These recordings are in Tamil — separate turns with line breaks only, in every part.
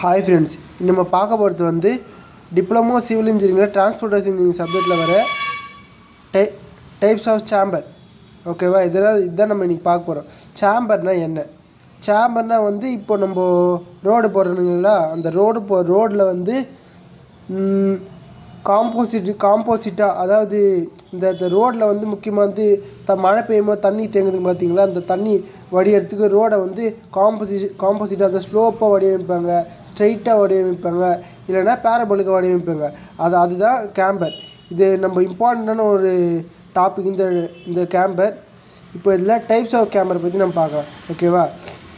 ஹாய் ஃப்ரெண்ட்ஸ், நம்ம பார்க்க போகிறது வந்து டிப்ளமோ சிவில் இன்ஜினியரிங்கில் டிரான்ஸ்போர்ட்டேஷன் இன்ஜினியரிங் சப்ஜெக்டில் வர டைப்ஸ் ஆஃப் சேம்பர். ஓகேவா, இதுதான் நம்ம இன்றைக்கி பார்க்க போகிறோம். சேம்பர்னால் என்ன? சேம்பர்னால் வந்து இப்போ நம்ம ரோடு போடுறோங்களா, அந்த ரோடில் வந்து காம்போசிட்டாக, அதாவது இந்த ரோட்டில் வந்து முக்கியமாக வந்து மழை பெய்யும்போது தண்ணி தேங்குதுங்க பார்த்தீங்களா, அந்த தண்ணி வடிகிறதுக்கு ரோடை வந்து காம்போசிட்டாக அதை ஸ்லோப்பாக வடிவமைப்பாங்க, ஸ்ட்ரைட்டாக வடிவமைப்பாங்க, இல்லைன்னா பேரபோலிக்காக வடிவமைப்பாங்க. அதுதான் கேம்பர். இது நம்ம இம்பார்ட்டண்ட்டான ஒரு டாபிக் இந்த கேம்பர். இப்போ இதில் டைப்ஸ் ஆஃப் கேம்பரை பற்றி நம்ம பார்க்கலாம். ஓகேவா,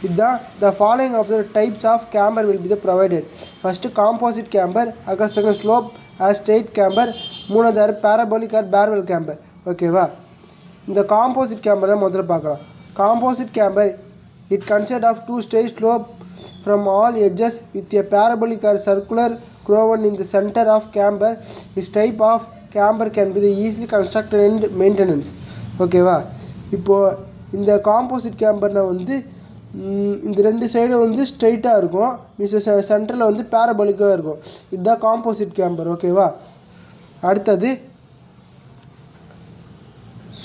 இதுதான் the following of the types of camber will be the provided. First composite camber, அக்கர் second slope or straight camber, மூணாவது பேரபோலிக் ஆர் பேரவல் கேம்பர். ஓகேவா, இந்த காம்போசிட் கேம்பரை முதல்ல பார்க்கலாம். Composite camber it consist of two straight slope from all edges with a parabolic or circular crown in the center of camber. This type of camber can be easily constructed and maintenance. ஓகேவா, இப்போது இந்த காம்போசிட் கேம்பர்னால் வந்து இந்த ரெண்டு சைடும் வந்து ஸ்ட்ரைட்டாக இருக்கும், சென்டரில் வந்து பேரபோலிக்காக இருக்கும். இதுதான் காம்போசிட் கேம்பர். ஓகேவா, அடுத்தது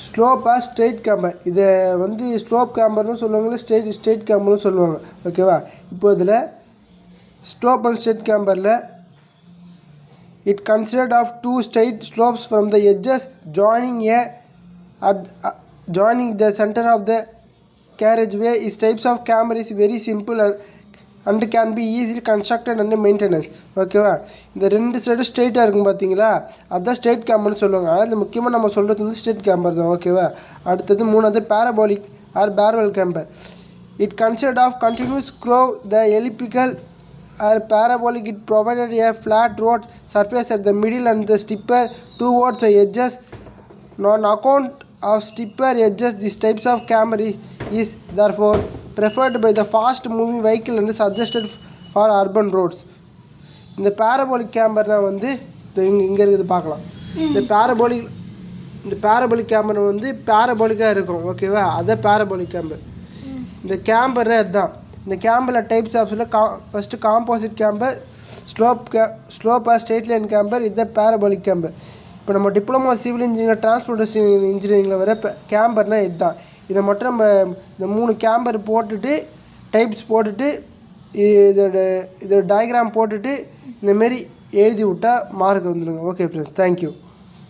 ஸ்லோப்பாக ஸ்ட்ரெயிட் கேம்பர். இதை வந்து ஸ்லோப் கேம்பர்னு சொல்லுவாங்க, ஸ்ட்ரெயிட் கேம்பர்னு சொல்லுவாங்க. ஓகேவா, இப்போ இதில் ஸ்லோப் அண்ட் ஸ்ட்ரெயிட் கேம்பரில் it consist of two straight slopes from the edges joining the center of the carriageway. This types of camber is very simple and can be easily constructed and maintenance. ஓகேவா, இந்த ரெண்டு சைடும் ஸ்ட்ரெயிட்டாக இருக்கும் பார்த்தீங்களா, அதுதான் ஸ்ட்ரெயிட் கேம்பர்னு சொல்லுவாங்க. ஆனால் முக்கியமாக நம்ம சொல்கிறது வந்து ஸ்ட்ரெயிட் கேம்பர் தான். ஓகேவா, அடுத்தது மூணாவது parabolic or barrel camber. It consist of continuous curve the elliptical or parabolic. It provided a flat road surface at the middle and the steeper towards the edges. On account of steeper edges, these types of camber is therefore preferred by the fast moving vehicle and suggested for urban roads. இந்த பேரபோலிக் கேம்பர்னால் வந்து இங்கே இருக்குது பார்க்கலாம். இந்த பேரபோலிக் கேம்பர் வந்து பேரபோலிக்காக இருக்கும். ஓகேவா, அதை பேரபோலிக் கேம்பர். இந்த கேம்பர்னால் அதுதான். இந்த கேம்பரில் டைப்ஸ் ஆஃப்ஸில் ஃபஸ்ட்டு காம்போசிட் கேம்பர், ஸ்லோப்பாக ஸ்ட்ரெயிட் லைன் கேம்பர், இதுதான் பேரபோலிக் கேம்பர். இப்போ நம்ம டிப்ளமோ சிவில் இன்ஜினியரிங் டிரான்ஸ்போர்ட்டேஷன் இன்ஜினியரிங்கில் வர கேம்பர்னால் இதுதான். இதை மட்டும் நம்ம இந்த 3 கேம்பர் போட்டுட்டு டைப்ஸ் போட்டுட்டு இதோட டயக்ராம் போட்டுட்டு இந்தமாரி எழுதி விட்டால் மார்க் வந்துடுங்க. Okay friends, thank you.